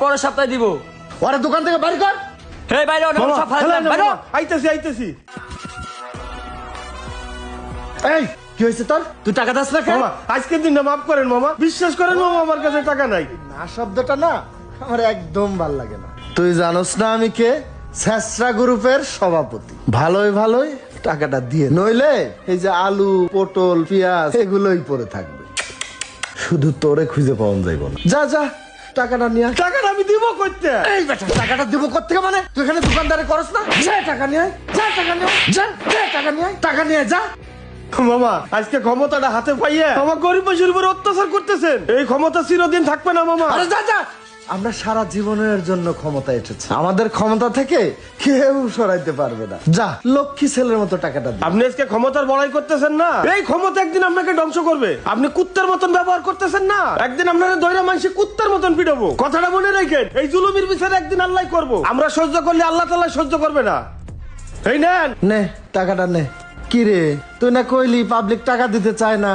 পরের সপ্তাহে দিব। ওরা দোকান থেকে বাড়ি কর। হে বাইরে অনেক সব ফালতু বাইরে। আইতেছি এই কি হয়েছে তোর? তুই টাকা দাস না কেন? মামা আজকের দিনটা মাফ করেন মামা, বিশ্বাস করেন মামা আমার কাছে টাকা নাই। না শব্দটা না আমার একদম ভাল লাগে না। তুই জানোস না আমি কে? শেষরা গ্রুপের সভাপতি। ভালোই টাকাটা দিয়ে, নইলে এই যে আলু পটল পেঁয়াজ এগুলোই পড়ে থাকবে, শুধু তোরে খুঁজে পাওয়া যাইব না। যা যা টাকাটা নিয়ে আয়। টাকাটা আমি দিব কইতে। এই বেটা টাকাটা দিব কোত্থেকে? মানে তুই এখানে দোকানদারে করস না? যা টাকা নিয়ে আয়, যা টাকা নিয়ে আয়, যা টাকা নিয়ে আয়, টাকা নিয়ে আয়, যা। মামা আজকে ক্ষমতাটা হাতে পাইয়ে আমার গরিব মানুষের উপর অত্যাচার করতেছেন, এই ক্ষমতা চিরদিন থাকবে না মামা। আরে যা যা। আমরা সারা জীবনের জন্য ক্ষমতা এসেছি, আমাদের ক্ষমতা থেকে কেউ সরাইতে পারবে না। যা লক্ষ্মী ছেলের মতো টাকাটা দে। আপনি আজকে ক্ষমতার বড়াই করতেছেন না, এই ক্ষমতা একদিন আপনাকে ধ্বংস করবে। আপনি কুত্তার মতন ব্যবহার করতেছেন না, একদিন আপনারা দৈরা মানুষ কুত্তার মতন পিটাবো। কথাটা মনে রাখেন, এই জুলুমের বিচার একদিন আল্লাহ করবো। আমরা সহ্য করলে আল্লাহ তাআলা সহ্য করবে না। এই নেন নে টাকাটা নে। কি রে তুই না কইলি পাবলিক টাকা দিতে চায় না?